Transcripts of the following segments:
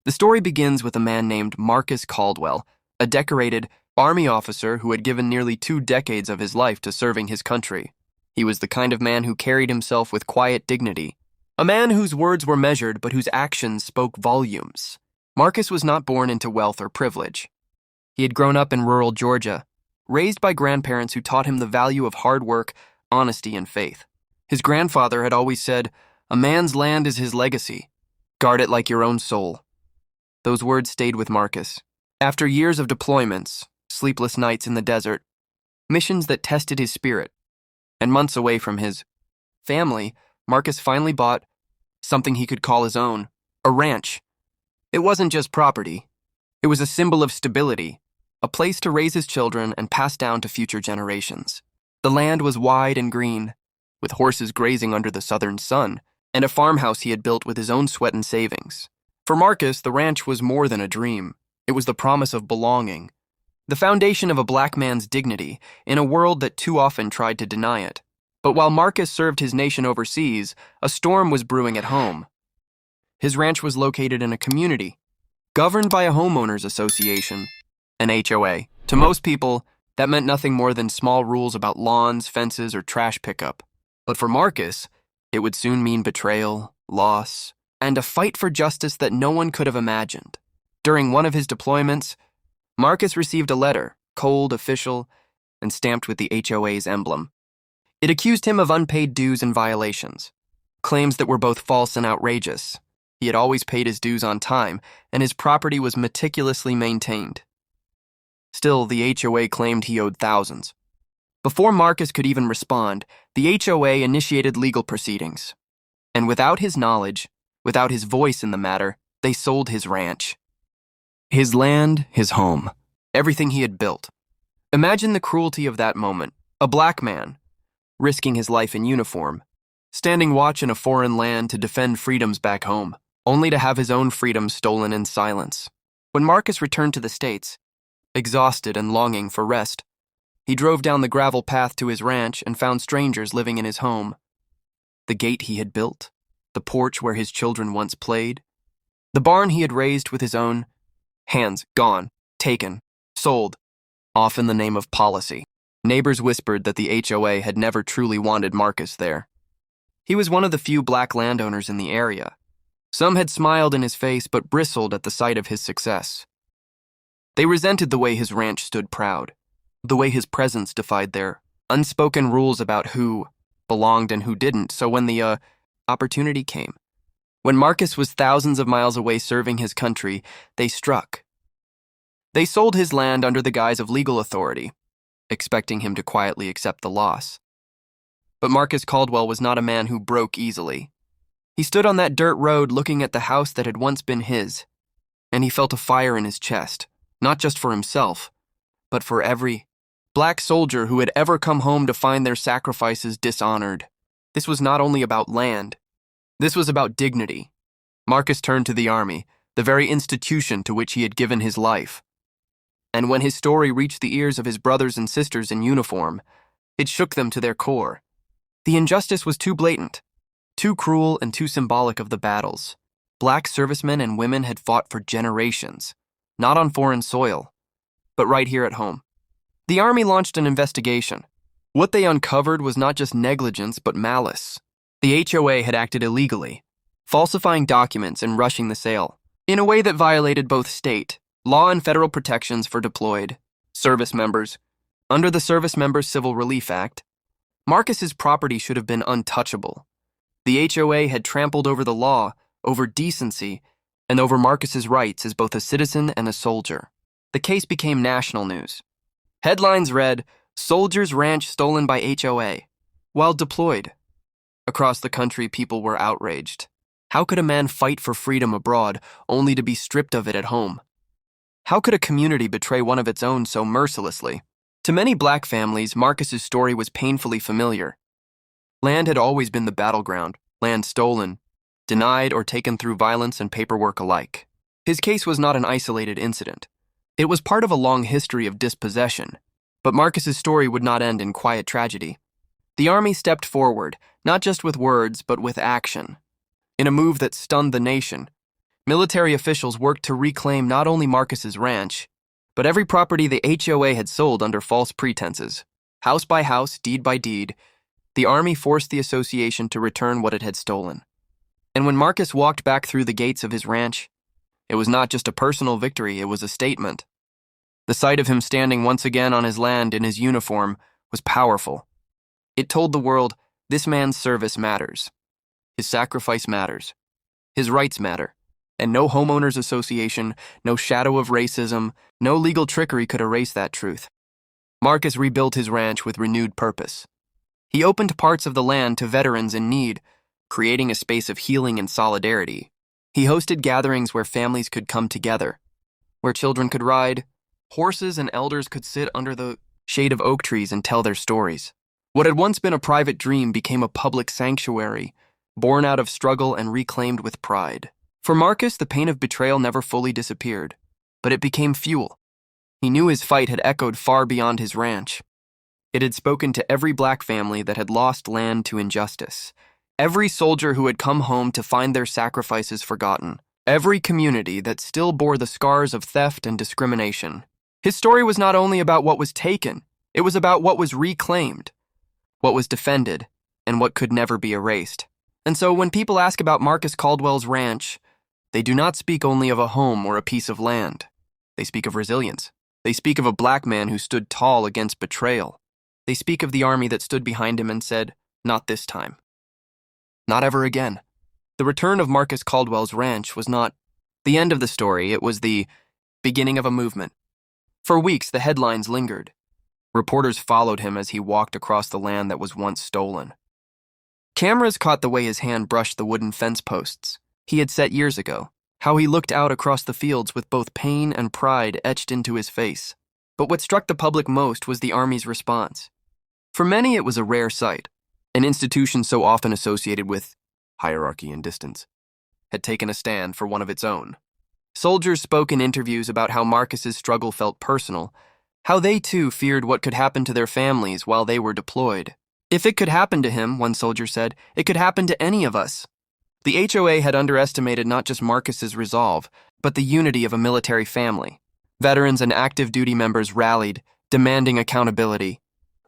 The story begins with a man named Marcus Caldwell, a decorated Army officer who had given nearly 2 decades of his life to serving his country. He was the kind of man who carried himself with quiet dignity, a man whose words were measured but whose actions spoke volumes. Marcus was not born into wealth or privilege. He had grown up in rural Georgia, raised by grandparents who taught him the value of hard work, honesty, and faith. His grandfather had always said, "A man's land is his legacy. Guard it like your own soul." Those words stayed with Marcus. After years of deployments, sleepless nights in the desert, missions that tested his spirit, and months away from his family, Marcus finally bought something he could call his own, a ranch. It wasn't just property. It was a symbol of stability, a place to raise his children and pass down to future generations. The land was wide and green, with horses grazing under the southern sun, and a farmhouse he had built with his own sweat and savings. For Marcus, the ranch was more than a dream. It was the promise of belonging, the foundation of a black man's dignity in a world that too often tried to deny it. But while Marcus served his nation overseas, a storm was brewing at home. His ranch was located in a community, governed by a homeowners association, an HOA. To most people, that meant nothing more than small rules about lawns, fences, or trash pickup. But for Marcus, it would soon mean betrayal, loss, and a fight for justice that no one could have imagined. During one of his deployments, Marcus received a letter, cold, official, and stamped with the HOA's emblem. It accused him of unpaid dues and violations, claims that were both false and outrageous. He had always paid his dues on time, and his property was meticulously maintained. Still, the HOA claimed he owed thousands. Before Marcus could even respond, the HOA initiated legal proceedings. And without his knowledge, without his voice in the matter, they sold his ranch. His land, his home, everything he had built. Imagine the cruelty of that moment. A black man, risking his life in uniform, standing watch in a foreign land to defend freedoms back home, only to have his own freedom stolen in silence. When Marcus returned to the States, exhausted and longing for rest, he drove down the gravel path to his ranch and found strangers living in his home. The gate he had built, the porch where his children once played, the barn he had raised with his own hands, gone, taken, sold, off in the name of policy. Neighbors whispered that the HOA had never truly wanted Marcus there. He was one of the few black landowners in the area. Some had smiled in his face but bristled at the sight of his success. They resented the way his ranch stood proud, the way his presence defied their unspoken rules about who belonged and who didn't. So when the opportunity came, when Marcus was thousands of miles away serving his country, they struck. They sold his land under the guise of legal authority, expecting him to quietly accept the loss. But Marcus Caldwell was not a man who broke easily. He stood on that dirt road looking at the house that had once been his, and he felt a fire in his chest, not just for himself, but for every black soldier who had ever come home to find their sacrifices dishonored. This was not only about land. This was about dignity. Marcus turned to the Army, the very institution to which he had given his life. And when his story reached the ears of his brothers and sisters in uniform, it shook them to their core. The injustice was too blatant, too cruel, and too symbolic of the battles black servicemen and women had fought for generations, not on foreign soil, but right here at home. The Army launched an investigation. What they uncovered was not just negligence, but malice. The HOA had acted illegally, falsifying documents and rushing the sale, in a way that violated both state law and federal protections for deployed service members. Under the Service Members Civil Relief Act, Marcus's property should have been untouchable. The HOA had trampled over the law, over decency, and over Marcus's rights as both a citizen and a soldier. The case became national news. Headlines read, "Soldier's Ranch Stolen by HOA," while deployed. Across the country, people were outraged. How could a man fight for freedom abroad only to be stripped of it at home? How could a community betray one of its own so mercilessly? To many black families, Marcus's story was painfully familiar. Land had always been the battleground, land stolen, denied, or taken through violence and paperwork alike. His case was not an isolated incident. It was part of a long history of dispossession. But Marcus's story would not end in quiet tragedy. The Army stepped forward, not just with words, but with action. In a move that stunned the nation, Military officials worked to reclaim not only Marcus's ranch, but every property the HOA had sold under false pretenses. House by house, deed by deed, the army forced the association to return what it had stolen. And when Marcus walked back through the gates of his ranch, it was not just a personal victory, it was a statement. The sight of him standing once again on his land in his uniform was powerful. It told the world, this man's service matters. His sacrifice matters. His rights matter. And no homeowners association, no shadow of racism, no legal trickery could erase that truth. Marcus rebuilt his ranch with renewed purpose. He opened parts of the land to veterans in need, creating a space of healing and solidarity. He hosted gatherings where families could come together, where children could ride horses and elders could sit under the shade of oak trees and tell their stories. What had once been a private dream became a public sanctuary, born out of struggle and reclaimed with pride. For Marcus, the pain of betrayal never fully disappeared, but it became fuel. He knew his fight had echoed far beyond his ranch. It had spoken to every black family that had lost land to injustice, every soldier who had come home to find their sacrifices forgotten, every community that still bore the scars of theft and discrimination. His story was not only about what was taken, it was about what was reclaimed, what was defended, and what could never be erased. And so when people ask about Marcus Caldwell's ranch, they do not speak only of a home or a piece of land. They speak of resilience. They speak of a black man who stood tall against betrayal. They speak of the army that stood behind him and said, not this time. Not ever again. The return of Marcus Caldwell's ranch was not the end of the story, it was the beginning of a movement. For weeks, the headlines lingered. Reporters followed him as he walked across the land that was once stolen. Cameras caught the way his hand brushed the wooden fence posts he had set years ago, how he looked out across the fields with both pain and pride etched into his face. But what struck the public most was the Army's response. For many, it was a rare sight. An institution so often associated with hierarchy and distance had taken a stand for one of its own. Soldiers spoke in interviews about how Marcus's struggle felt personal, how they too feared what could happen to their families while they were deployed. If it could happen to him, one soldier said, it could happen to any of us. The HOA had underestimated not just Marcus's resolve, but the unity of a military family. Veterans and active duty members rallied, demanding accountability.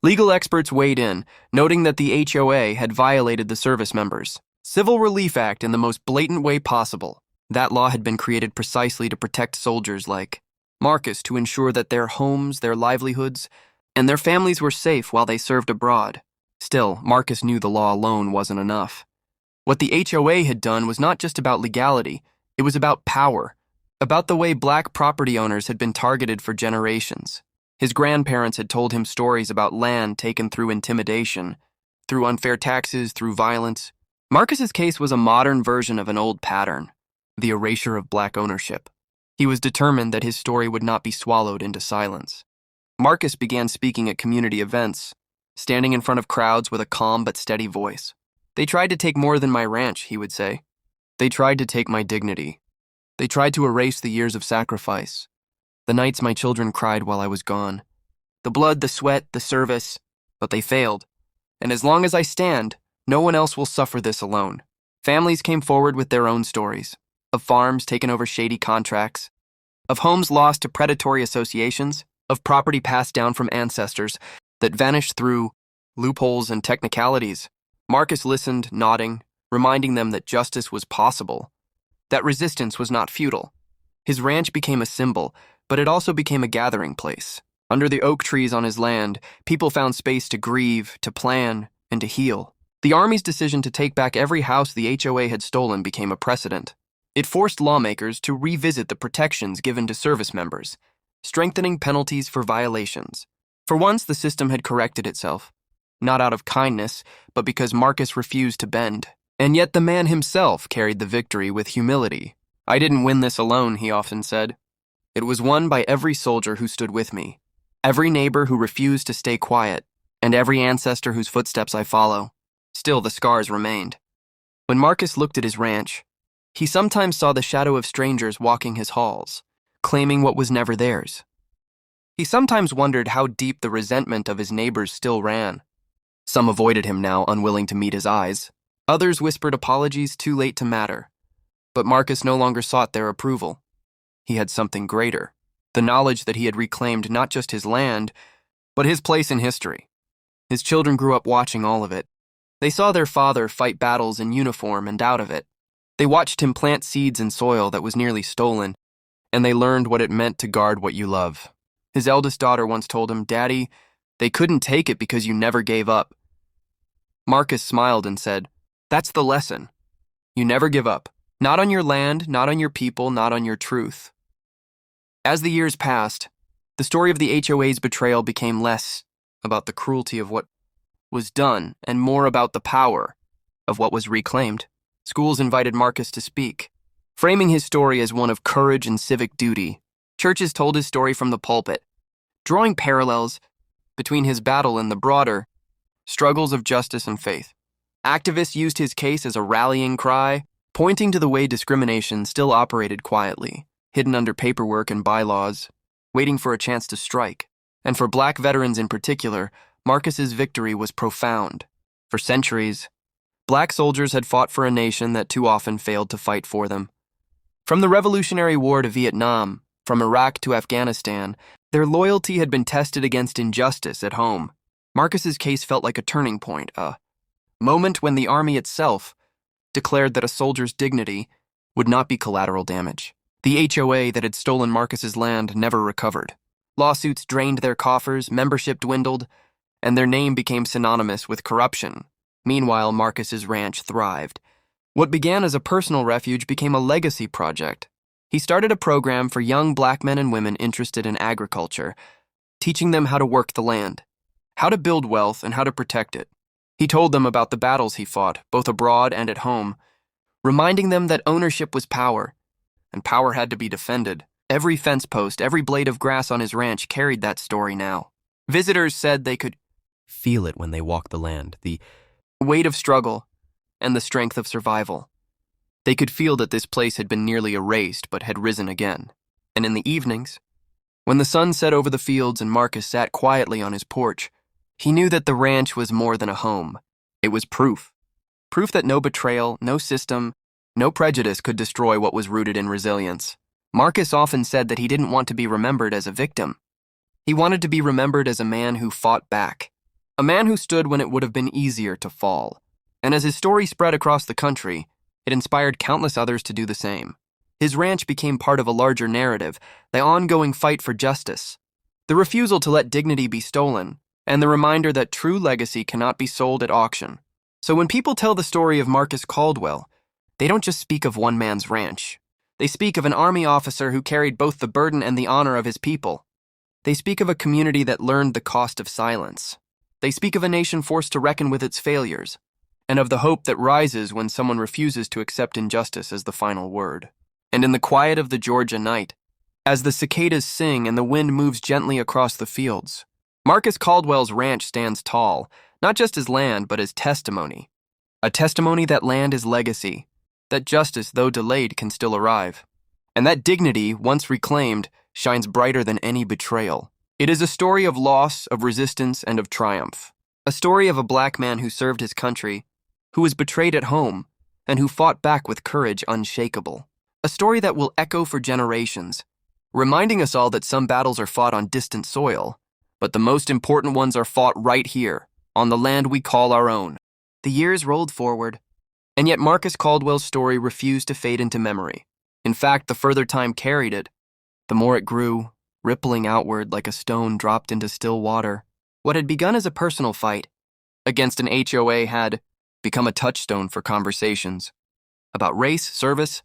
Legal experts weighed in, noting that the HOA had violated the Service Members' Civil Relief Act in the most blatant way possible. That law had been created precisely to protect soldiers like Marcus to ensure that their homes, their livelihoods, and their families were safe while they served abroad. Still, Marcus knew the law alone wasn't enough. What the HOA had done was not just about legality, it was about power, about the way black property owners had been targeted for generations. His grandparents had told him stories about land taken through intimidation, through unfair taxes, through violence. Marcus's case was a modern version of an old pattern, the erasure of black ownership. He was determined that his story would not be swallowed into silence. Marcus began speaking at community events, standing in front of crowds with a calm but steady voice. They tried to take more than my ranch, he would say. They tried to take my dignity. They tried to erase the years of sacrifice, the nights my children cried while I was gone, the blood, the sweat, the service, but they failed. And as long as I stand, no one else will suffer this alone. Families came forward with their own stories, of farms taken over shady contracts, of homes lost to predatory associations, of property passed down from ancestors that vanished through loopholes and technicalities. Marcus listened, nodding, reminding them that justice was possible, that resistance was not futile. His ranch became a symbol, but it also became a gathering place. Under the oak trees on his land, people found space to grieve, to plan, and to heal. The Army's decision to take back every house the HOA had stolen became a precedent. It forced lawmakers to revisit the protections given to service members, strengthening penalties for violations. For once, the system had corrected itself, not out of kindness, but because Marcus refused to bend. And yet the man himself carried the victory with humility. I didn't win this alone, he often said. It was won by every soldier who stood with me, every neighbor who refused to stay quiet, and every ancestor whose footsteps I follow. Still, the scars remained. When Marcus looked at his ranch, he sometimes saw the shadow of strangers walking his halls, claiming what was never theirs. He sometimes wondered how deep the resentment of his neighbors still ran. Some avoided him now, unwilling to meet his eyes. Others whispered apologies too late to matter. But Marcus no longer sought their approval. He had something greater, the knowledge that he had reclaimed not just his land, but his place in history. His children grew up watching all of it. They saw their father fight battles in uniform and out of it. They watched him plant seeds in soil that was nearly stolen, and they learned what it meant to guard what you love. His eldest daughter once told him, "Daddy, they couldn't take it because you never gave up." Marcus smiled and said, "That's the lesson. You never give up. Not on your land, not on your people, not on your truth." As the years passed, the story of the HOA's betrayal became less about the cruelty of what was done and more about the power of what was reclaimed. Schools invited Marcus to speak, framing his story as one of courage and civic duty. Churches told his story from the pulpit, drawing parallels between his battle and the broader struggles of justice and faith. Activists used his case as a rallying cry, pointing to the way discrimination still operated quietly, hidden under paperwork and bylaws, waiting for a chance to strike. And for black veterans in particular, Marcus's victory was profound. For centuries, black soldiers had fought for a nation that too often failed to fight for them. From the Revolutionary War to Vietnam, from Iraq to Afghanistan, their loyalty had been tested against injustice at home. Marcus's case felt like a turning point, a moment when the army itself declared that a soldier's dignity would not be collateral damage. The HOA that had stolen Marcus's land never recovered. Lawsuits drained their coffers, membership dwindled, and their name became synonymous with corruption. Meanwhile, Marcus's ranch thrived. What began as a personal refuge became a legacy project. He started a program for young black men and women interested in agriculture, teaching them how to work the land, how to build wealth, and how to protect it. He told them about the battles he fought, both abroad and at home, reminding them that ownership was power, and power had to be defended. Every fence post, every blade of grass on his ranch carried that story now. Visitors said they could feel it when they walked the land, the weight of struggle and the strength of survival. They could feel that this place had been nearly erased but had risen again. And in the evenings, when the sun set over the fields and Marcus sat quietly on his porch, he knew that the ranch was more than a home. It was proof. Proof that no betrayal, no system, no prejudice could destroy what was rooted in resilience. Marcus often said that he didn't want to be remembered as a victim. He wanted to be remembered as a man who fought back, a man who stood when it would have been easier to fall. And as his story spread across the country, it inspired countless others to do the same. His ranch became part of a larger narrative, the ongoing fight for justice, the refusal to let dignity be stolen, and the reminder that true legacy cannot be sold at auction. So when people tell the story of Marcus Caldwell, they don't just speak of one man's ranch. They speak of an army officer who carried both the burden and the honor of his people. They speak of a community that learned the cost of silence. They speak of a nation forced to reckon with its failures, and of the hope that rises when someone refuses to accept injustice as the final word. And in the quiet of the Georgia night, as the cicadas sing and the wind moves gently across the fields, Marcus Caldwell's ranch stands tall, not just as land, but as testimony. A testimony that land is legacy, that justice, though delayed, can still arrive. And that dignity, once reclaimed, shines brighter than any betrayal. It is a story of loss, of resistance, and of triumph. A story of a black man who served his country, who was betrayed at home, and who fought back with courage unshakable. A story that will echo for generations, reminding us all that some battles are fought on distant soil, but the most important ones are fought right here, on the land we call our own. The years rolled forward, and yet Marcus Caldwell's story refused to fade into memory. In fact, the further time carried it, the more it grew, rippling outward like a stone dropped into still water. What had begun as a personal fight against an HOA had become a touchstone for conversations about race, service,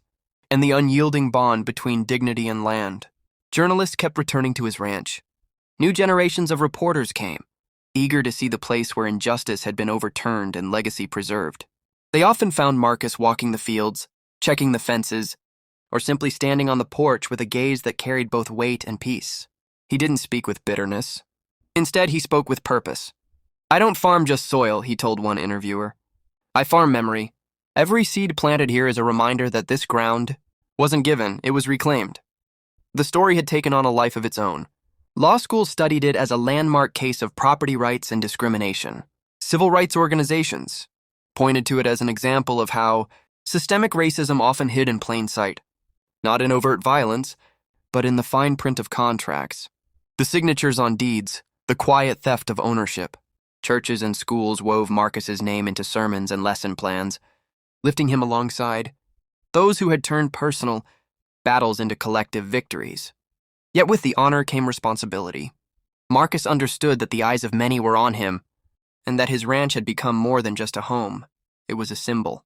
and the unyielding bond between dignity and land. Journalists kept returning to his ranch. New generations of reporters came, eager to see the place where injustice had been overturned and legacy preserved. They often found Marcus walking the fields, checking the fences, or simply standing on the porch with a gaze that carried both weight and peace. He didn't speak with bitterness. Instead, he spoke with purpose. "I don't farm just soil," he told one interviewer. "I farm memory. Every seed planted here is a reminder that this ground wasn't given, it was reclaimed." The story had taken on a life of its own. Law schools studied it as a landmark case of property rights and discrimination. Civil rights organizations pointed to it as an example of how Systemic racism often hid in plain sight, not in overt violence, but in the fine print of contracts, the signatures on deeds, the quiet theft of ownership. Churches and schools wove Marcus's name into sermons and lesson plans, lifting him alongside those who had turned personal battles into collective victories. Yet with the honor came responsibility. Marcus understood that the eyes of many were on him, and that his ranch had become more than just a home. It was a symbol.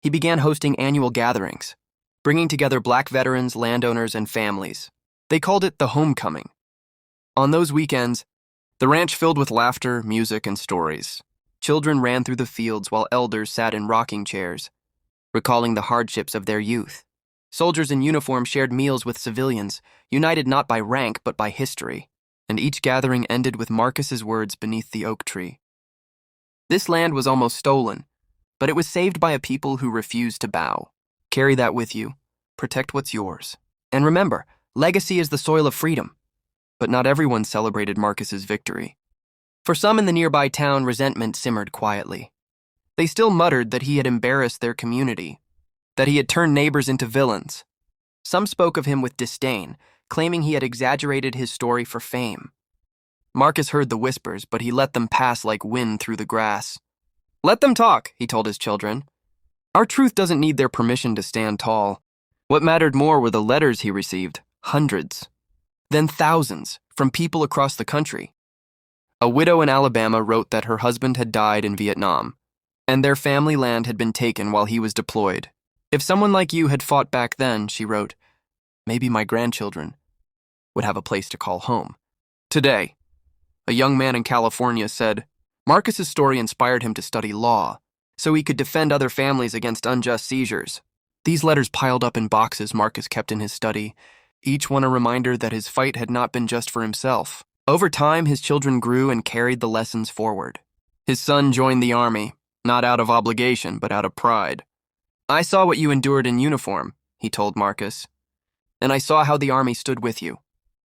He began hosting annual gatherings, bringing together Black veterans, landowners, and families. They called it the homecoming. On those weekends, the ranch filled with laughter, music, and stories. Children ran through the fields while elders sat in rocking chairs, recalling the hardships of their youth. Soldiers in uniform shared meals with civilians, united not by rank but by history, and each gathering ended with Marcus's words beneath the oak tree. This land was almost stolen, but it was saved by a people who refused to bow. Carry that with you. Protect what's yours. And remember, legacy is the soil of freedom. But not everyone celebrated Marcus's victory. For some in the nearby town, resentment simmered quietly. They still muttered that he had embarrassed their community, that he had turned neighbors into villains. Some spoke of him with disdain, claiming he had exaggerated his story for fame. Marcus heard the whispers, but he let them pass like wind through the grass. Let them talk, he told his children. Our truth doesn't need their permission to stand tall. What mattered more were the letters he received, hundreds, then thousands, from people across the country. A widow in Alabama wrote that her husband had died in Vietnam, and their family land had been taken while he was deployed. If someone like you had fought back then, she wrote, maybe my grandchildren would have a place to call home. Today, a young man in California said, Marcus's story inspired him to study law, so he could defend other families against unjust seizures. These letters piled up in boxes Marcus kept in his study, each one a reminder that his fight had not been just for himself. Over time, his children grew and carried the lessons forward. His son joined the army, not out of obligation, but out of pride. I saw what you endured in uniform, he told Marcus, and I saw how the army stood with you.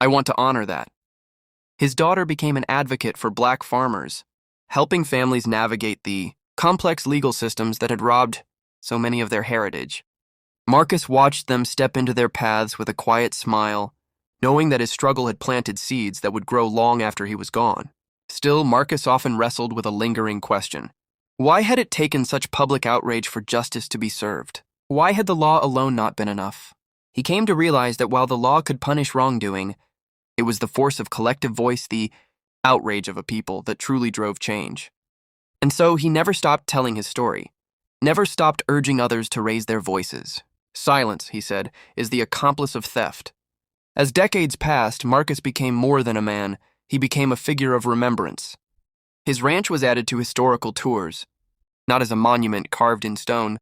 I want to honor that. His daughter became an advocate for Black farmers, helping families navigate the complex legal systems that had robbed so many of their heritage. Marcus watched them step into their paths with a quiet smile, knowing that his struggle had planted seeds that would grow long after he was gone. Still, Marcus often wrestled with a lingering question. Why had it taken such public outrage for justice to be served? Why had the law alone not been enough? He came to realize that while the law could punish wrongdoing, it was the force of collective voice, the outrage of a people, that truly drove change. And so he never stopped telling his story, never stopped urging others to raise their voices. Silence, he said, is the accomplice of theft. As decades passed, Marcus became more than a man. He became a figure of remembrance. His ranch was added to historical tours, not as a monument carved in stone,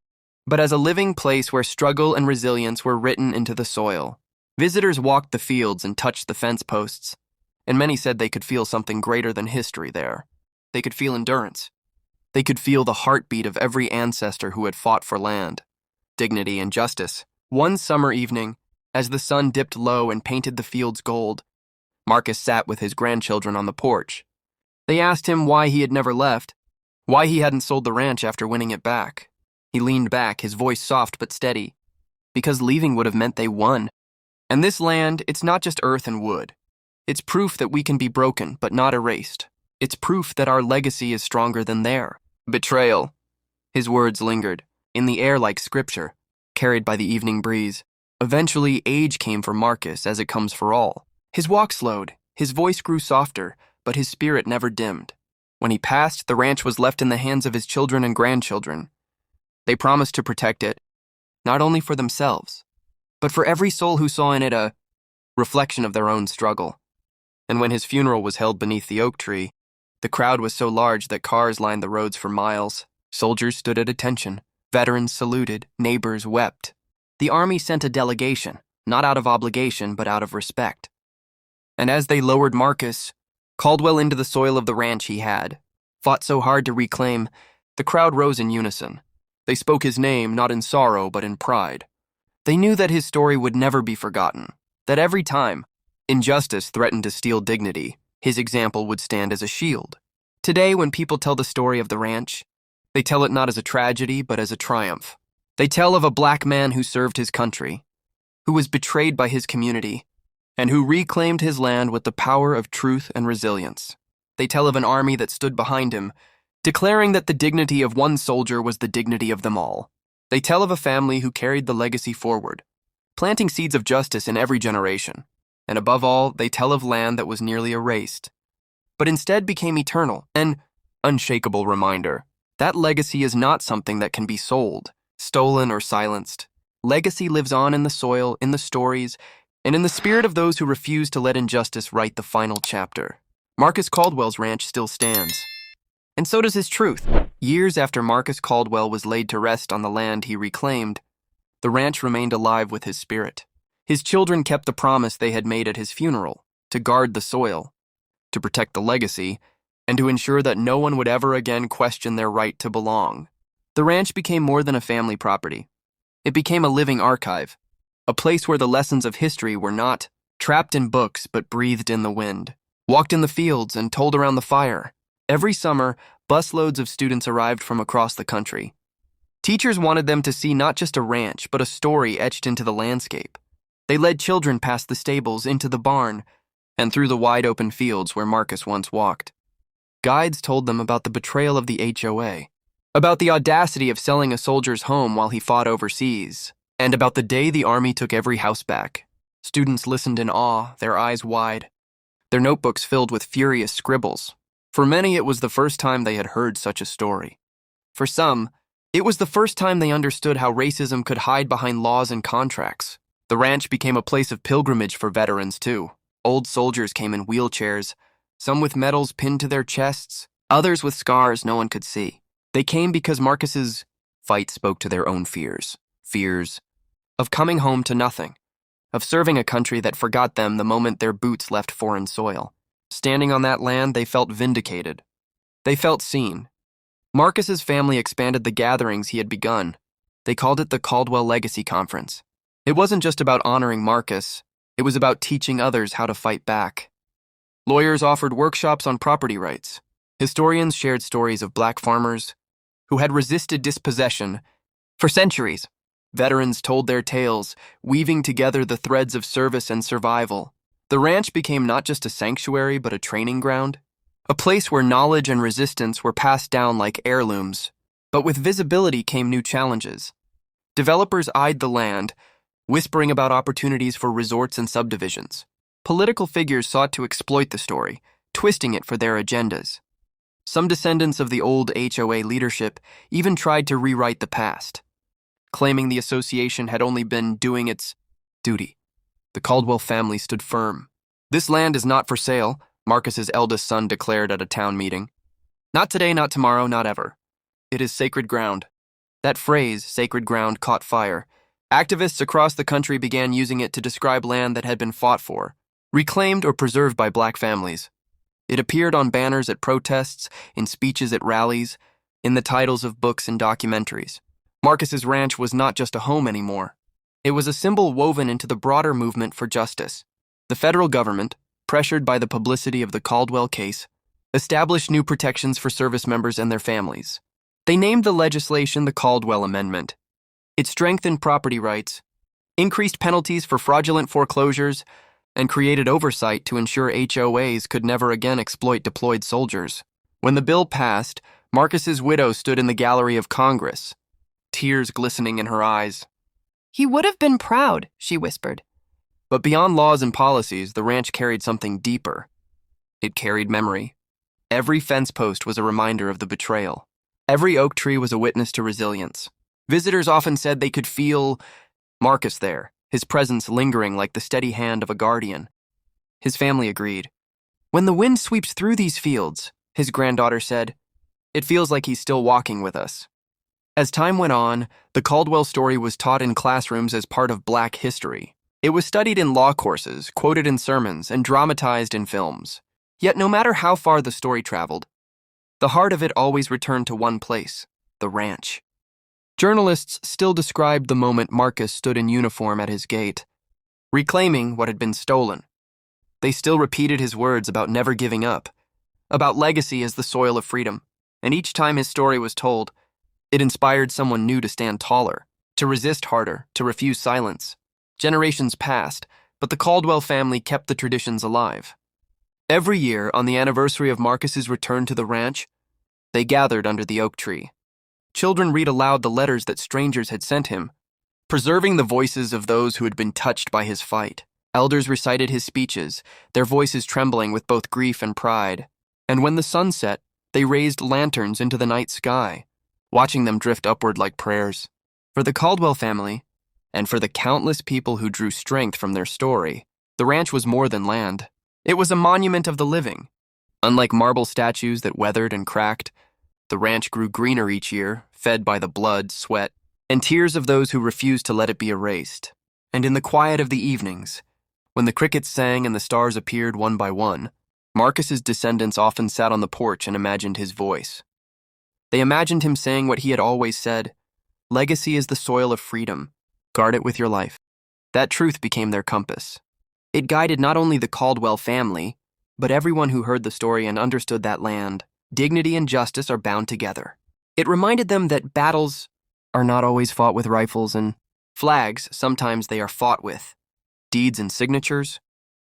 but as a living place where struggle and resilience were written into the soil. Visitors walked the fields and touched the fence posts, and many said they could feel something greater than history there. They could feel endurance. They could feel the heartbeat of every ancestor who had fought for land, dignity, and justice. One summer evening, as the sun dipped low and painted the fields gold, Marcus sat with his grandchildren on the porch. They asked him why he had never left, why he hadn't sold the ranch after winning it back. He leaned back, his voice soft but steady, because leaving would have meant they won. And this land, it's not just earth and wood. It's proof that we can be broken but not erased. It's proof that our legacy is stronger than their. Betrayal. His words lingered, in the air like scripture, carried by the evening breeze. Eventually, age came for Marcus, as it comes for all. His walk slowed, his voice grew softer, but his spirit never dimmed. When he passed, the ranch was left in the hands of his children and grandchildren. They promised to protect it, not only for themselves, but for every soul who saw in it a reflection of their own struggle. And when his funeral was held beneath the oak tree, the crowd was so large that cars lined the roads for miles. Soldiers stood at attention. Veterans saluted. Neighbors wept. The army sent a delegation, not out of obligation, but out of respect. And as they lowered Marcus, Caldwell into the soil of the ranch he had, fought so hard to reclaim, the crowd rose in unison. They spoke his name, not in sorrow, but in pride. They knew that his story would never be forgotten, that every time injustice threatened to steal dignity, his example would stand as a shield. Today, when people tell the story of the ranch, They tell it not as a tragedy, but as a triumph. They tell of a black man who served his country, who was betrayed by his community, and who reclaimed his land with the power of truth and resilience. They tell of an army that stood behind him, declaring that the dignity of one soldier was the dignity of them all. They tell of a family who carried the legacy forward, planting seeds of justice in every generation. And above all, they tell of land that was nearly erased, but instead became eternal, an unshakable reminder. That legacy is not something that can be sold, stolen, or silenced. Legacy lives on in the soil, in the stories, and in the spirit of those who refuse to let injustice write the final chapter. Marcus Caldwell's ranch still stands. And so does his truth. Years after Marcus Caldwell was laid to rest on the land he reclaimed, the ranch remained alive with his spirit. His children kept the promise they had made at his funeral, to guard the soil, to protect the legacy, and to ensure that no one would ever again question their right to belong. The ranch became more than a family property. It became a living archive, a place where the lessons of history were not trapped in books but breathed in the wind, walked in the fields and told around the fire. Every summer, busloads of students arrived from across the country. Teachers wanted them to see not just a ranch, but a story etched into the landscape. They led children past the stables, into the barn, and through the wide-open fields where Marcus once walked. Guides told them about the betrayal of the HOA, about the audacity of selling a soldier's home while he fought overseas, and about the day the Army took every house back. Students listened in awe, their eyes wide, their notebooks filled with furious scribbles. For many, it was the first time they had heard such a story. For some, it was the first time they understood how racism could hide behind laws and contracts. The ranch became a place of pilgrimage for veterans, too. Old soldiers came in wheelchairs, some with medals pinned to their chests, others with scars no one could see. They came because Marcus's fight spoke to their own fears of coming home to nothing, of serving a country that forgot them the moment their boots left foreign soil. Standing on that land, they felt vindicated. They felt seen. Marcus's family expanded the gatherings he had begun. They called it the Caldwell Legacy Conference. It wasn't just about honoring Marcus, it was about teaching others how to fight back. Lawyers offered workshops on property rights. Historians shared stories of black farmers who had resisted dispossession for centuries. Veterans told their tales, weaving together the threads of service and survival. The ranch became not just a sanctuary, but a training ground, a place where knowledge and resistance were passed down like heirlooms. But with visibility came new challenges. Developers eyed the land, whispering about opportunities for resorts and subdivisions. Political figures sought to exploit the story, twisting it for their agendas. Some descendants of the old HOA leadership even tried to rewrite the past, claiming the association had only been doing its duty. The Caldwell family stood firm. "This land is not for sale," Marcus's eldest son declared at a town meeting. "Not today, not tomorrow, not ever. It is sacred ground." That phrase, sacred ground, caught fire. Activists across the country began using it to describe land that had been fought for, reclaimed or preserved by black families. It appeared on banners at protests, in speeches at rallies, in the titles of books and documentaries. Marcus's ranch was not just a home anymore. It was a symbol woven into the broader movement for justice. The federal government, pressured by the publicity of the Caldwell case, established new protections for service members and their families. They named the legislation the Caldwell Amendment. It strengthened property rights, increased penalties for fraudulent foreclosures, and created oversight to ensure HOAs could never again exploit deployed soldiers. When the bill passed, Marcus's widow stood in the gallery of Congress, tears glistening in her eyes. "He would have been proud," she whispered. But beyond laws and policies, the ranch carried something deeper. It carried memory. Every fence post was a reminder of the betrayal. Every oak tree was a witness to resilience. Visitors often said they could feel Marcus there, his presence lingering like the steady hand of a guardian. His family agreed. "When the wind sweeps through these fields," his granddaughter said, "it feels like he's still walking with us." As time went on, the Caldwell story was taught in classrooms as part of Black history. It was studied in law courses, quoted in sermons, and dramatized in films. Yet no matter how far the story traveled, the heart of it always returned to one place, the ranch. Journalists still described the moment Marcus stood in uniform at his gate, reclaiming what had been stolen. They still repeated his words about never giving up, about legacy as the soil of freedom, and each time his story was told, It inspired someone new to stand taller, to resist harder, to refuse silence. Generations passed, but the Caldwell family kept the traditions alive. Every year, on the anniversary of Marcus's return to the ranch, they gathered under the oak tree. Children read aloud the letters that strangers had sent him, preserving the voices of those who had been touched by his fight. Elders recited his speeches, their voices trembling with both grief and pride. And when the sun set, they raised lanterns into the night sky, watching them drift upward like prayers. For the Caldwell family, and for the countless people who drew strength from their story, the ranch was more than land. It was a monument of the living. Unlike marble statues that weathered and cracked, the ranch grew greener each year, fed by the blood, sweat, and tears of those who refused to let it be erased. And in the quiet of the evenings, when the crickets sang and the stars appeared one by one, Marcus's descendants often sat on the porch and imagined his voice. They imagined him saying what he had always said: "Legacy is the soil of freedom. Guard it with your life." That truth became their compass. It guided not only the Caldwell family, but everyone who heard the story and understood that land, dignity and justice are bound together. It reminded them that battles are not always fought with rifles and flags. Sometimes they are fought with deeds and signatures,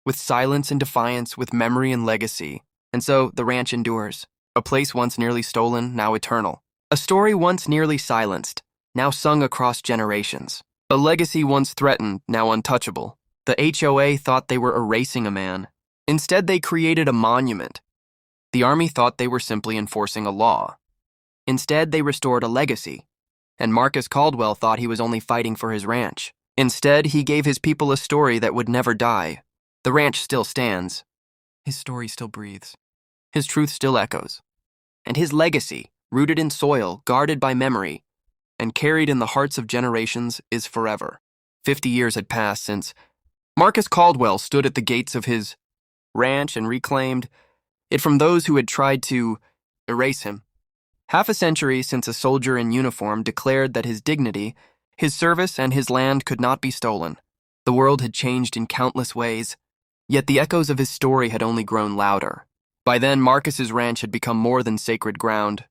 with silence and defiance, with memory and legacy. And so the ranch endures. A place once nearly stolen, now eternal. A story once nearly silenced, now sung across generations. A legacy once threatened, now untouchable. The HOA thought they were erasing a man. Instead, they created a monument. The army thought they were simply enforcing a law. Instead, they restored a legacy. And Marcus Caldwell thought he was only fighting for his ranch. Instead, he gave his people a story that would never die. The ranch still stands. His story still breathes. His truth still echoes. And his legacy, rooted in soil, guarded by memory, and carried in the hearts of generations, is forever. 50 years had passed since Marcus Caldwell stood at the gates of his ranch and reclaimed it from those who had tried to erase him. Half a century since a soldier in uniform declared that his dignity, his service, and his land could not be stolen. The world had changed in countless ways, yet the echoes of his story had only grown louder. By then, Marcus's ranch had become more than sacred ground.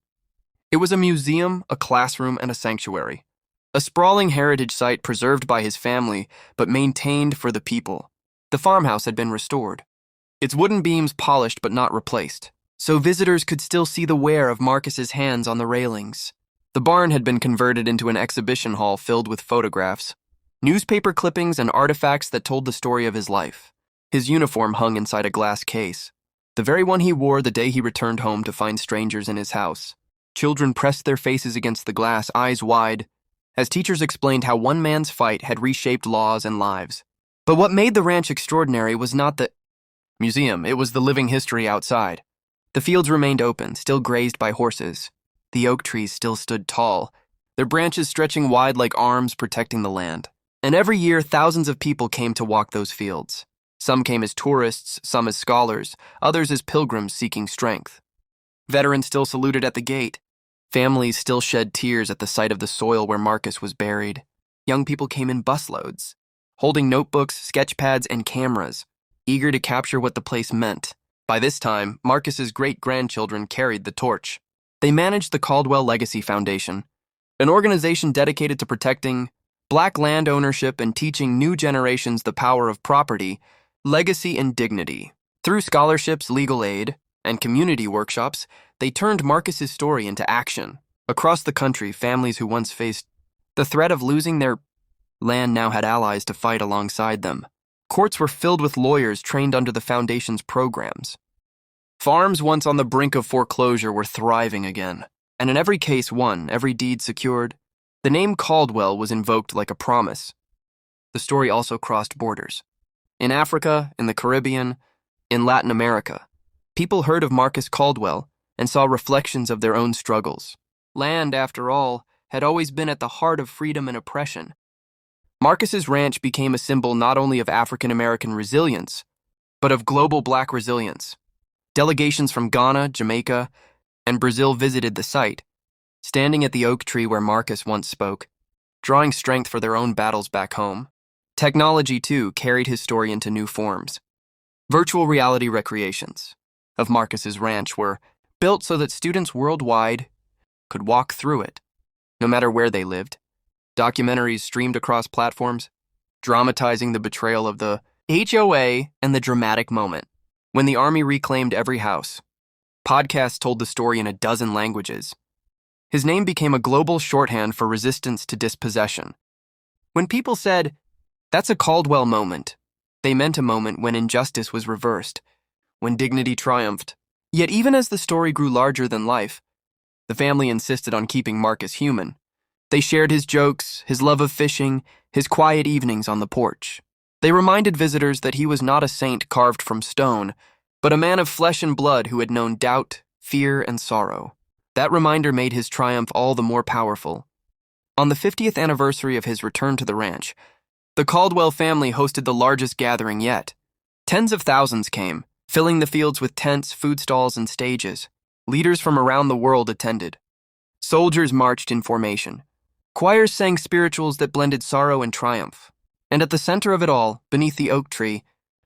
It was a museum, a classroom, and a sanctuary. A sprawling heritage site preserved by his family, but maintained for the people. The farmhouse had been restored, its wooden beams polished but not replaced, so visitors could still see the wear of Marcus's hands on the railings. The barn had been converted into an exhibition hall filled with photographs, newspaper clippings, and artifacts that told the story of his life. His uniform hung inside a glass case, the very one he wore the day he returned home to find strangers in his house. Children pressed their faces against the glass, eyes wide, as teachers explained how one man's fight had reshaped laws and lives. But what made the ranch extraordinary was not the museum, it was the living history outside. The fields remained open, still grazed by horses. The oak trees still stood tall, their branches stretching wide like arms protecting the land. And every year, thousands of people came to walk those fields. Some came as tourists, some as scholars, others as pilgrims seeking strength. Veterans still saluted at the gate. Families still shed tears at the sight of the soil where Marcus was buried. Young people came in busloads, holding notebooks, sketch pads, and cameras, eager to capture what the place meant. By this time, Marcus's great-grandchildren carried the torch. They managed the Caldwell Legacy Foundation, an organization dedicated to protecting Black land ownership and teaching new generations the power of property, legacy, and dignity. Through scholarships, legal aid, and community workshops, they turned Marcus's story into action. Across the country, families who once faced the threat of losing their land now had allies to fight alongside them. Courts were filled with lawyers trained under the foundation's programs. Farms once on the brink of foreclosure were thriving again, and in every case won, every deed secured, the name Caldwell was invoked like a promise. The story also crossed borders. In Africa, in the Caribbean, in Latin America, people heard of Marcus Caldwell and saw reflections of their own struggles. Land, after all, had always been at the heart of freedom and oppression. Marcus's ranch became a symbol not only of African American resilience, but of global Black resilience. Delegations from Ghana, Jamaica, and Brazil visited the site, standing at the oak tree where Marcus once spoke, drawing strength for their own battles back home. Technology, too, carried his story into new forms. Virtual reality recreations of Marcus's ranch were built so that students worldwide could walk through it, no matter where they lived. Documentaries streamed across platforms, dramatizing the betrayal of the HOA and the dramatic moment when the army reclaimed every house. Podcasts told the story in a dozen languages. His name became a global shorthand for resistance to dispossession. When people said, "That's a Caldwell moment," they meant a moment when injustice was reversed, when dignity triumphed. Yet even as the story grew larger than life, the family insisted on keeping Marcus human. They shared his jokes, his love of fishing, his quiet evenings on the porch. They reminded visitors that he was not a saint carved from stone, but a man of flesh and blood who had known doubt, fear, and sorrow. That reminder made his triumph all the more powerful. On the 50th anniversary of his return to the ranch, the Caldwell family hosted the largest gathering yet. Tens of thousands came, filling the fields with tents, food stalls, and stages. Leaders from around the world attended. Soldiers marched in formation. Choirs sang spirituals that blended sorrow and triumph. And at the center of it all, beneath the oak tree,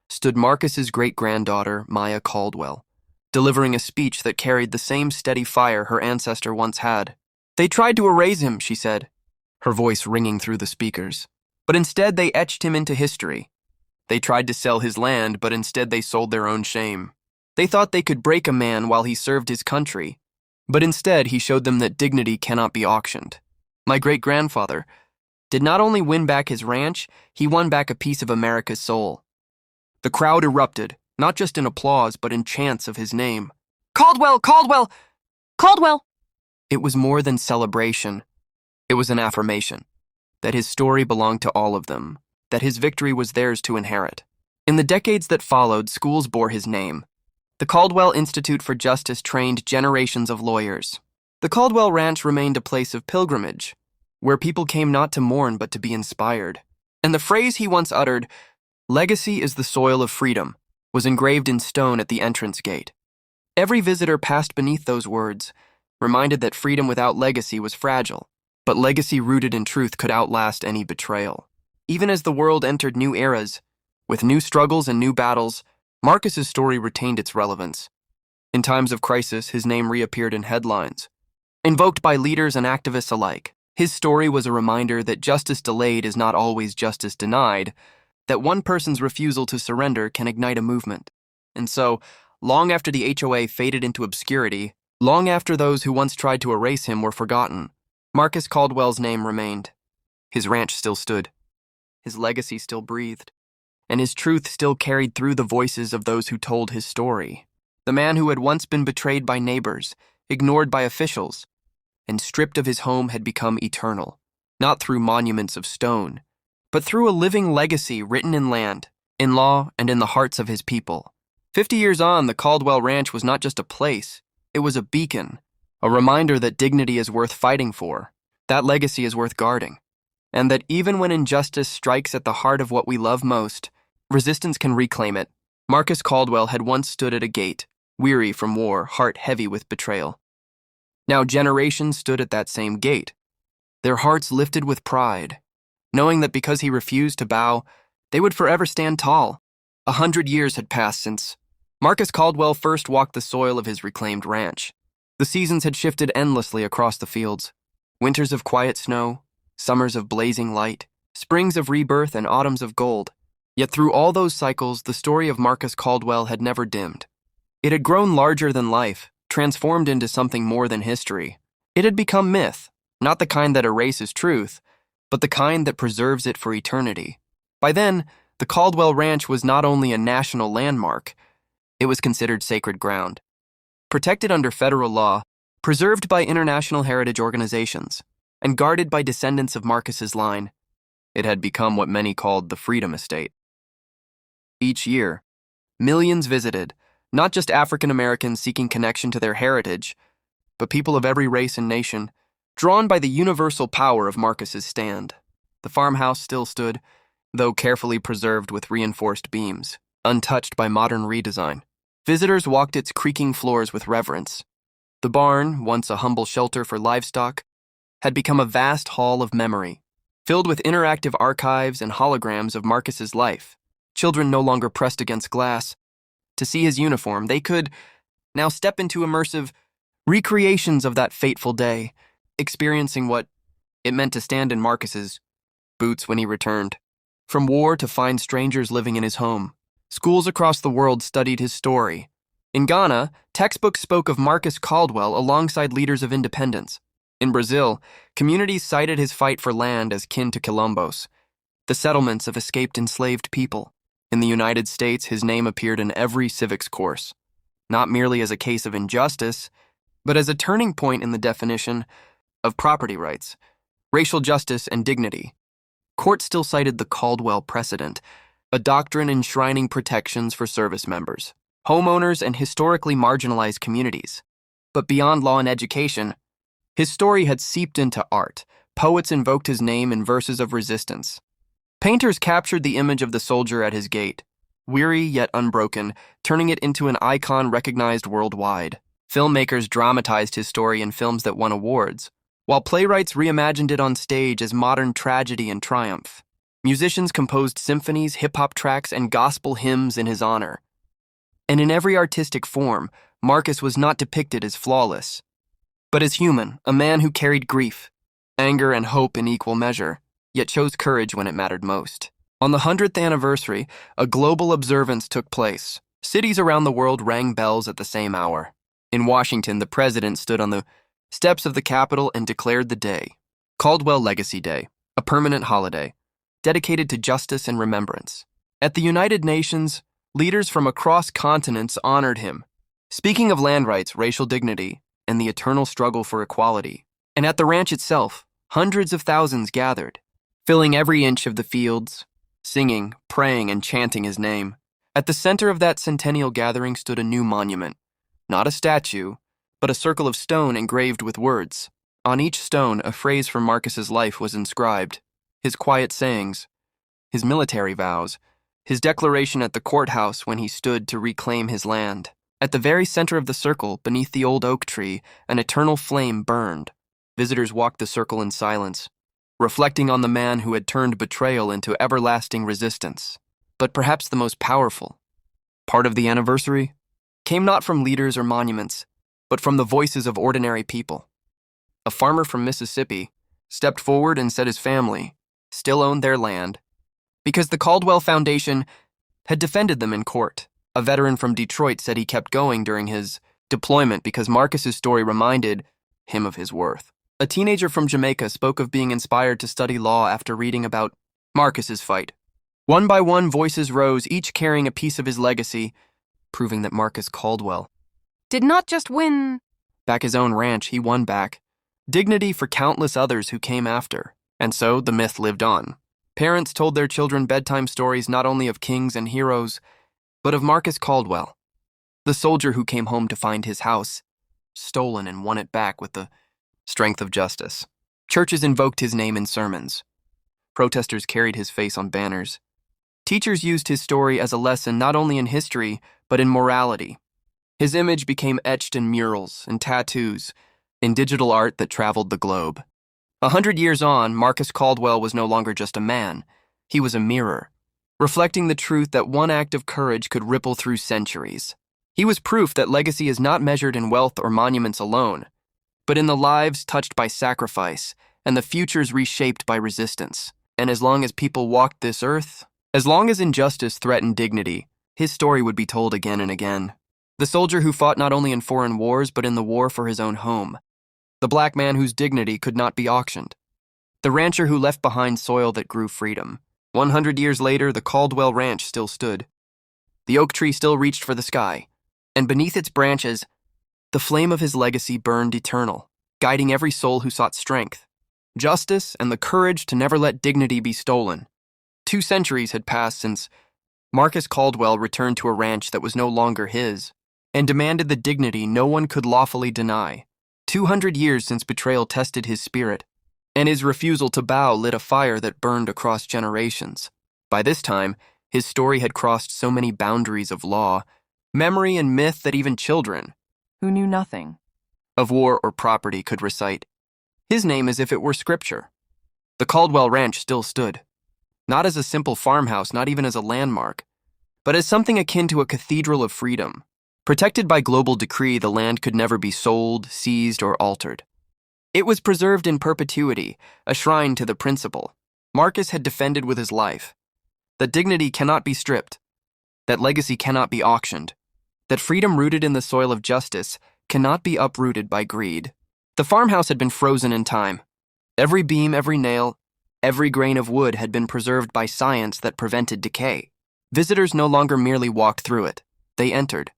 stood Marcus's great-granddaughter, Maya Caldwell, delivering a speech that carried the same steady fire her ancestor once had. "They tried to erase him," she said, her voice ringing through the speakers. "But instead they etched him into history. They tried to sell his land, but instead they sold their own shame. They thought they could break a man while he served his country, but instead he showed them that dignity cannot be auctioned. My great-grandfather did not only win back his ranch, he won back a piece of America's soul." The crowd erupted, not just in applause, but in chants of his name. "Caldwell! Caldwell! Caldwell!" It was more than celebration. It was an affirmation that his story belonged to all of them, that his victory was theirs to inherit. In the decades that followed, schools bore his name. The Caldwell Institute for Justice trained generations of lawyers. The Caldwell Ranch remained a place of pilgrimage, where people came not to mourn but to be inspired. And the phrase he once uttered, "Legacy is the soil of freedom," was engraved in stone at the entrance gate. Every visitor passed beneath those words, reminded that freedom without legacy was fragile, but legacy rooted in truth could outlast any betrayal. Even as the world entered new eras, with new struggles and new battles, Marcus's story retained its relevance. In times of crisis, his name reappeared in headlines, invoked by leaders and activists alike. His story was a reminder that justice delayed is not always justice denied, that one person's refusal to surrender can ignite a movement. And so, long after the HOA faded into obscurity, long after those who once tried to erase him were forgotten, Marcus Caldwell's name remained. His ranch still stood. His legacy still breathed. And his truth still carried through the voices of those who told his story. The man who had once been betrayed by neighbors, ignored by officials, and stripped of his home had become eternal, not through monuments of stone, but through a living legacy written in land, in law, and in the hearts of his people. 50 years on, the Caldwell Ranch was not just a place, it was a beacon, a reminder that dignity is worth fighting for, that legacy is worth guarding, and that even when injustice strikes at the heart of what we love most, resistance can reclaim it. Marcus Caldwell had once stood at a gate, weary from war, heart heavy with betrayal. Now generations stood at that same gate, their hearts lifted with pride, knowing that because he refused to bow, they would forever stand tall. 100 years had passed since Marcus Caldwell first walked the soil of his reclaimed ranch. The seasons had shifted endlessly across the fields. Winters of quiet snow, summers of blazing light, springs of rebirth, and autumns of gold. Yet through all those cycles, the story of Marcus Caldwell had never dimmed. It had grown larger than life, transformed into something more than history. It had become myth, not the kind that erases truth, but the kind that preserves it for eternity. By then, the Caldwell Ranch was not only a national landmark, it was considered sacred ground. Protected under federal law, preserved by international heritage organizations, and guarded by descendants of Marcus's line, it had become what many called the Freedom Estate. Each year, millions visited, not just African Americans seeking connection to their heritage, but people of every race and nation, drawn by the universal power of Marcus's stand. The farmhouse still stood, though carefully preserved with reinforced beams, untouched by modern redesign. Visitors walked its creaking floors with reverence. The barn, once a humble shelter for livestock, had become a vast hall of memory, filled with interactive archives and holograms of Marcus's life. Children no longer pressed against glass. To see his uniform, they could now step into immersive recreations of that fateful day, experiencing what It meant to stand in Marcus's boots when he returned. From war to find strangers living in his home, schools across the world studied his story. In Ghana, textbooks spoke of Marcus Caldwell alongside leaders of independence. In Brazil, communities cited his fight for land as kin to quilombos, the settlements of escaped enslaved people. In the United States, his name appeared in every civics course, not merely as a case of injustice, but as a turning point in the definition of property rights, racial justice, and dignity. Courts still cited the Caldwell precedent, a doctrine enshrining protections for service members, homeowners, and historically marginalized communities. But beyond law and education, his story had seeped into art. Poets invoked his name in verses of resistance. Painters captured the image of the soldier at his gate, weary yet unbroken, turning it into an icon recognized worldwide. Filmmakers dramatized his story in films that won awards, while playwrights reimagined it on stage as modern tragedy and triumph. Musicians composed symphonies, hip-hop tracks, and gospel hymns in his honor. And in every artistic form, Marcus was not depicted as flawless, but as human, a man who carried grief, anger, and hope in equal measure, yet chose courage when it mattered most. On the 100th anniversary, a global observance took place. Cities around the world rang bells at the same hour. In Washington, the president stood on the steps of the Capitol and declared the day Caldwell Legacy Day, a permanent holiday, dedicated to justice and remembrance. At the United Nations, leaders from across continents honored him, speaking of land rights, racial dignity, and the eternal struggle for equality. And at the ranch itself, hundreds of thousands gathered, filling every inch of the fields, singing, praying, and chanting his name. At the center of that centennial gathering stood a new monument, not a statue, but a circle of stone engraved with words. On each stone, a phrase from Marcus's life was inscribed: his quiet sayings, his military vows, his declaration at the courthouse when he stood to reclaim his land. At the very center of the circle, beneath the old oak tree, an eternal flame burned. Visitors walked the circle in silence, reflecting on the man who had turned betrayal into everlasting resistance. But perhaps the most powerful part of the anniversary came not from leaders or monuments, but from the voices of ordinary people. A farmer from Mississippi stepped forward and said his family still owned their land because the Caldwell Foundation had defended them in court. A veteran from Detroit said he kept going during his deployment because Marcus's story reminded him of his worth. A teenager from Jamaica spoke of being inspired to study law after reading about Marcus's fight. One by one, voices rose, each carrying a piece of his legacy, proving that Marcus Caldwell Did not just win back his own ranch, he won back dignity for countless others who came after. And so the myth lived on. Parents told their children bedtime stories not only of kings and heroes, but of Marcus Caldwell, the soldier who came home to find his house stolen and won it back with the strength of justice. Churches invoked his name in sermons. Protesters carried his face on banners. Teachers used his story as a lesson not only in history, but in morality. His image became etched in murals and tattoos, in digital art that traveled the globe. 100 years on, Marcus Caldwell was no longer just a man. He was a mirror, reflecting the truth that one act of courage could ripple through centuries. He was proof that legacy is not measured in wealth or monuments alone, but in the lives touched by sacrifice and the futures reshaped by resistance. And as long as people walked this earth, as long as injustice threatened dignity, his story would be told again and again. The soldier who fought not only in foreign wars, but in the war for his own home. The black man whose dignity could not be auctioned. The rancher who left behind soil that grew freedom. 100 years later, the Caldwell Ranch still stood. The oak tree still reached for the sky, and beneath its branches, the flame of his legacy burned eternal, guiding every soul who sought strength, justice, and the courage to never let dignity be stolen. 2 centuries had passed since Marcus Caldwell returned to a ranch that was no longer his, and demanded the dignity no one could lawfully deny. 200 years since betrayal tested his spirit, and his refusal to bow lit a fire that burned across generations. By this time, his story had crossed so many boundaries of law, memory, and myth that even children, who knew nothing of war or property, could recite his name as if it were scripture. The Caldwell Ranch still stood, not as a simple farmhouse, not even as a landmark, but as something akin to a cathedral of freedom. Protected by global decree, the land could never be sold, seized, or altered. It was preserved in perpetuity, a shrine to the principle Marcus had defended with his life: that dignity cannot be stripped, that legacy cannot be auctioned, that freedom rooted in the soil of justice cannot be uprooted by greed. The farmhouse had been frozen in time. Every beam, every nail, every grain of wood had been preserved by science that prevented decay. Visitors no longer merely walked through it, they entered.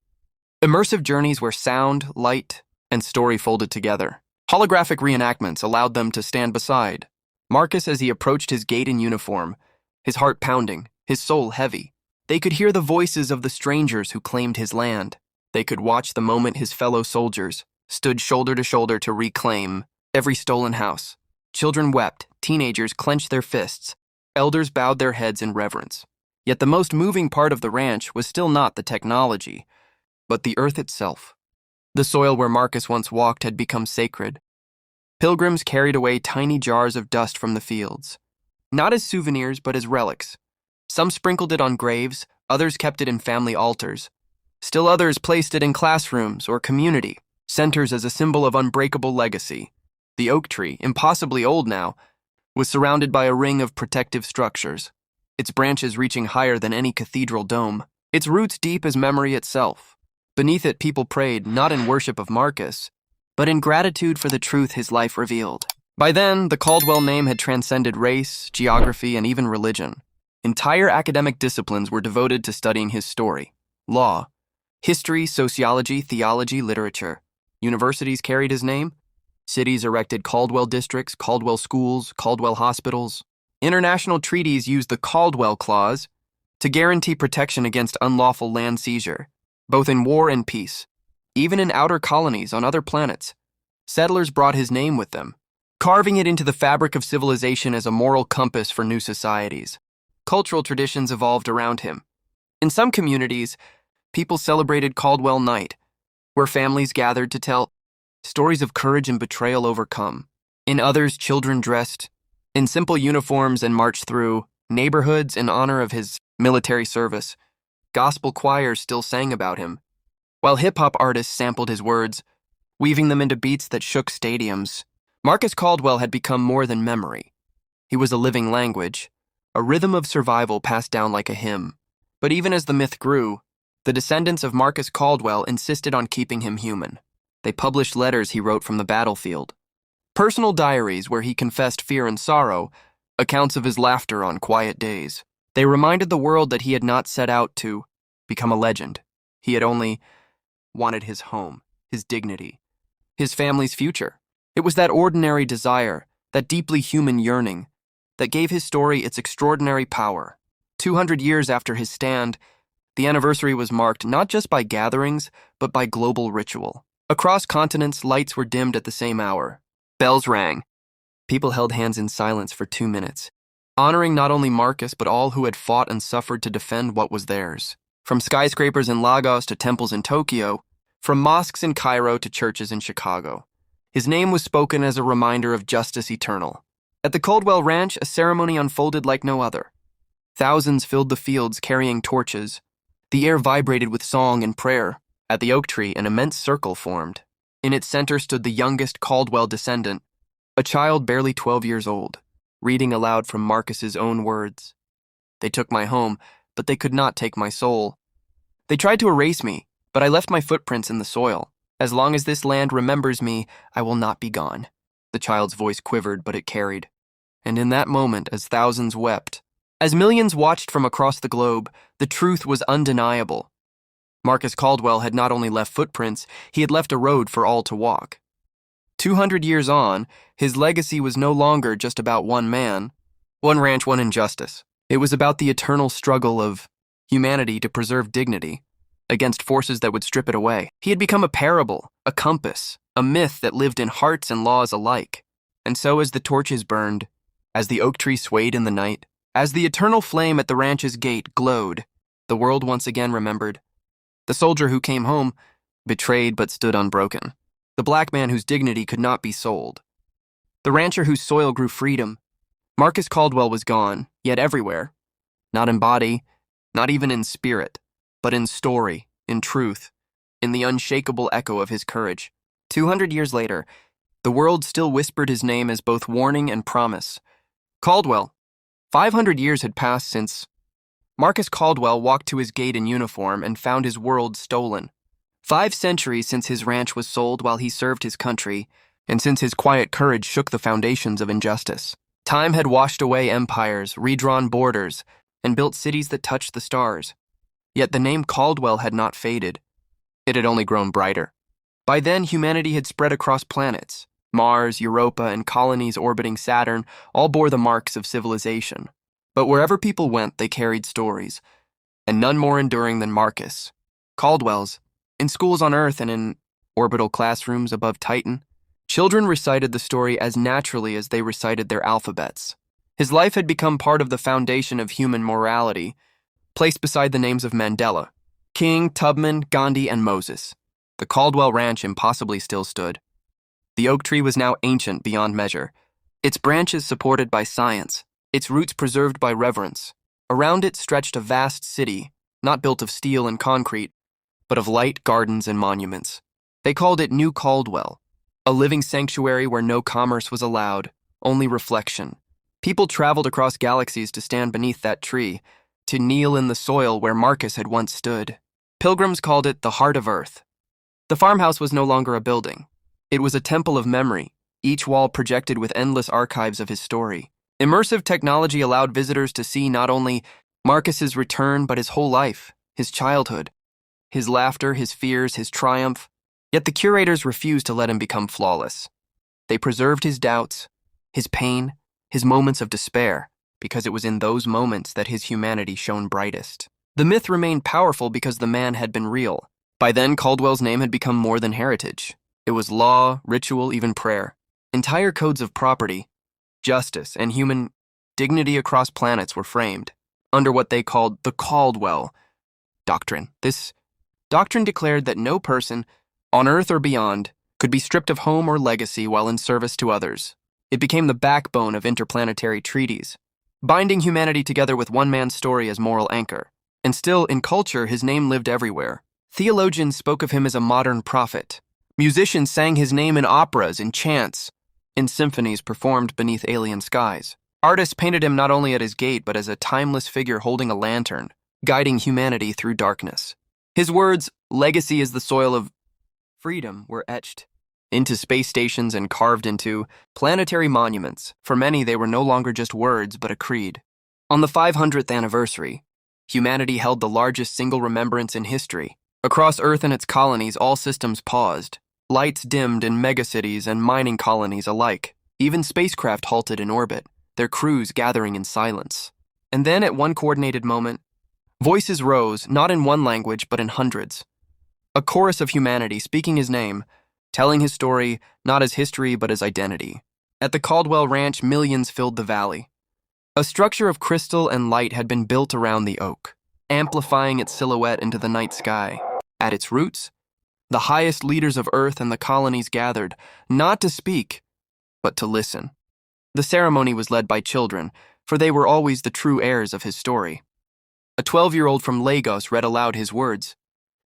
Immersive journeys where sound, light, and story folded together. Holographic reenactments allowed them to stand beside Marcus as he approached his gate in uniform, his heart pounding, his soul heavy. They could hear the voices of the strangers who claimed his land. They could watch the moment his fellow soldiers stood shoulder to shoulder to reclaim every stolen house. Children wept, teenagers clenched their fists, elders bowed their heads in reverence. Yet the most moving part of the ranch was still not the technology, but the earth itself. The soil where Marcus once walked had become sacred. Pilgrims carried away tiny jars of dust from the fields, not as souvenirs but as relics. Some sprinkled it on graves, others kept it in family altars. Still others placed it in classrooms or community centers as a symbol of unbreakable legacy. The oak tree, impossibly old now, was surrounded by a ring of protective structures, its branches reaching higher than any cathedral dome, its roots deep as memory itself. Beneath it, people prayed, not in worship of Marcus, but in gratitude for the truth his life revealed. By then, the Caldwell name had transcended race, geography, and even religion. Entire academic disciplines were devoted to studying his story: law, history, sociology, theology, literature. Universities carried his name. Cities erected Caldwell districts, Caldwell schools, Caldwell hospitals. International treaties used the Caldwell Clause to guarantee protection against unlawful land seizure, both in war and peace. Even in outer colonies on other planets, settlers brought his name with them, carving it into the fabric of civilization as a moral compass for new societies. Cultural traditions evolved around him. In some communities, people celebrated Caldwell Night, where families gathered to tell stories of courage and betrayal overcome. In others, children dressed in simple uniforms and marched through neighborhoods in honor of his military service. Gospel choirs still sang about him, while hip-hop artists sampled his words, weaving them into beats that shook stadiums. Marcus Caldwell had become more than memory. He was a living language, a rhythm of survival passed down like a hymn. But even as the myth grew, the descendants of Marcus Caldwell insisted on keeping him human. They published letters he wrote from the battlefield, personal diaries where he confessed fear and sorrow, accounts of his laughter on quiet days. They reminded the world that he had not set out to become a legend. He had only wanted his home, his dignity, his family's future. It was that ordinary desire, that deeply human yearning, that gave his story its extraordinary power. 200 years after his stand, the anniversary was marked not just by gatherings, but by global ritual. Across continents, lights were dimmed at the same hour. Bells rang. People held hands in silence for 2 minutes, honoring not only Marcus, but all who had fought and suffered to defend what was theirs. From skyscrapers in Lagos to temples in Tokyo, from mosques in Cairo to churches in Chicago, his name was spoken as a reminder of justice eternal. At the Caldwell Ranch, a ceremony unfolded like no other. Thousands filled the fields carrying torches. The air vibrated with song and prayer. At the oak tree, an immense circle formed. In its center stood the youngest Caldwell descendant, a child barely 12 years old, reading aloud from Marcus's own words. They took my home, but they could not take my soul. They tried to erase me, but I left my footprints in the soil. As long as this land remembers me, I will not be gone. The child's voice quivered, but it carried. And in that moment, as thousands wept, as millions watched from across the globe, the truth was undeniable. Marcus Caldwell had not only left footprints, he had left a road for all to walk. 200 years on, his legacy was no longer just about one man, one ranch, one injustice. It was about the eternal struggle of humanity to preserve dignity against forces that would strip it away. He had become a parable, a compass, a myth that lived in hearts and laws alike. And so as the torches burned, as the oak tree swayed in the night, as the eternal flame at the ranch's gate glowed, the world once again remembered. The soldier who came home, betrayed but stood unbroken. The black man whose dignity could not be sold. The rancher whose soil grew freedom. Marcus Caldwell was gone, yet everywhere. Not in body, not even in spirit, but in story, in truth, in the unshakable echo of his courage. 200 years later, the world still whispered his name as both warning and promise. Caldwell. 500 years had passed since Marcus Caldwell walked to his gate in uniform and found his world stolen. 5 centuries since his ranch was sold while he served his country, and since his quiet courage shook the foundations of injustice. Time had washed away empires, redrawn borders, and built cities that touched the stars. Yet the name Caldwell had not faded. It had only grown brighter. By then, humanity had spread across planets. Mars, Europa, and colonies orbiting Saturn all bore the marks of civilization. But wherever people went, they carried stories, and none more enduring than Marcus Caldwell's. In schools on Earth and in orbital classrooms above Titan, children recited the story as naturally as they recited their alphabets. His life had become part of the foundation of human morality, placed beside the names of Mandela, King, Tubman, Gandhi, and Moses. The Caldwell Ranch impossibly still stood. The oak tree was now ancient beyond measure, its branches supported by science, its roots preserved by reverence. Around it stretched a vast city, not built of steel and concrete, but of light, gardens, and monuments. They called it New Caldwell, a living sanctuary where no commerce was allowed, only reflection. People traveled across galaxies to stand beneath that tree, to kneel in the soil where Marcus had once stood. Pilgrims called it the heart of Earth. The farmhouse was no longer a building. It was a temple of memory, each wall projected with endless archives of his story. Immersive technology allowed visitors to see not only Marcus's return, but his whole life, his childhood, his laughter, his fears, his triumph. Yet the curators refused to let him become flawless. They preserved his doubts, his pain, his moments of despair, because it was in those moments that his humanity shone brightest. The myth remained powerful because the man had been real. By then, Caldwell's name had become more than heritage. It was law, ritual, even prayer. Entire codes of property, justice, and human dignity across planets were framed under what they called the Caldwell Doctrine. This doctrine declared that no person, on Earth or beyond, could be stripped of home or legacy while in service to others. It became the backbone of interplanetary treaties, binding humanity together with one man's story as moral anchor. And still, in culture, his name lived everywhere. Theologians spoke of him as a modern prophet. Musicians sang his name in operas, in chants, in symphonies performed beneath alien skies. Artists painted him not only at his gate, but as a timeless figure holding a lantern, guiding humanity through darkness. His words, "Legacy is the soil of freedom," were etched into space stations and carved into planetary monuments. For many, they were no longer just words, but a creed. On the 500th anniversary, humanity held the largest single remembrance in history. Across Earth and its colonies, all systems paused. Lights dimmed in megacities and mining colonies alike. Even spacecraft halted in orbit, their crews gathering in silence. And then, at one coordinated moment, voices rose, not in one language, but in hundreds. A chorus of humanity speaking his name, telling his story not as history, but as identity. At the Caldwell Ranch, millions filled the valley. A structure of crystal and light had been built around the oak, amplifying its silhouette into the night sky. At its roots, the highest leaders of Earth and the colonies gathered, not to speak, but to listen. The ceremony was led by children, for they were always the true heirs of his story. A 12-year-old from Lagos read aloud his words.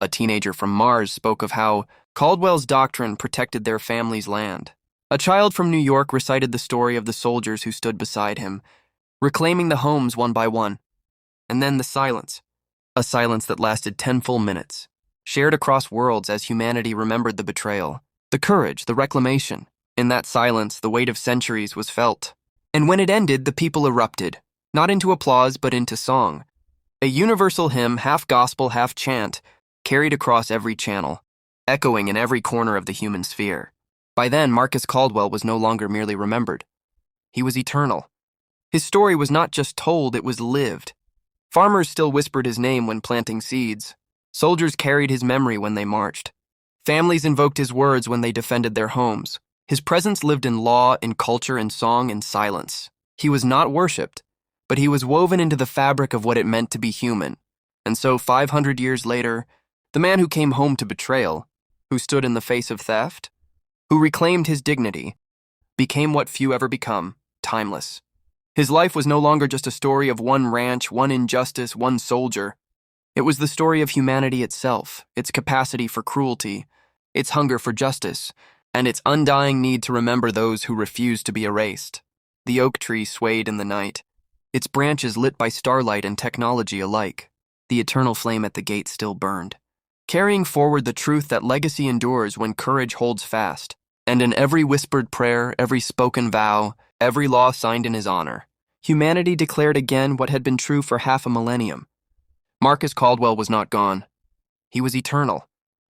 A teenager from Mars spoke of how Caldwell's doctrine protected their family's land. A child from New York recited the story of the soldiers who stood beside him, reclaiming the homes one by one. And then the silence, a silence that lasted 10 full minutes, shared across worlds as humanity remembered the betrayal, the courage, the reclamation. In that silence, the weight of centuries was felt. And when it ended, the people erupted, not into applause, but into song. A universal hymn, half gospel, half chant, carried across every channel, echoing in every corner of the human sphere. By then, Marcus Caldwell was no longer merely remembered. He was eternal. His story was not just told, it was lived. Farmers still whispered his name when planting seeds. Soldiers carried his memory when they marched. Families invoked his words when they defended their homes. His presence lived in law, in culture, in song, in silence. He was not worshipped, but he was woven into the fabric of what it meant to be human. And so 500 years later, the man who came home to betrayal, who stood in the face of theft, who reclaimed his dignity, became what few ever become, timeless. His life was no longer just a story of one ranch, one injustice, one soldier. It was the story of humanity itself, its capacity for cruelty, its hunger for justice, and its undying need to remember those who refuse to be erased. The oak tree swayed in the night, its branches lit by starlight and technology alike. The eternal flame at the gate still burned, carrying forward the truth that legacy endures when courage holds fast, and in every whispered prayer, every spoken vow, every law signed in his honor, humanity declared again what had been true for half a millennium. Marcus Caldwell was not gone. He was eternal,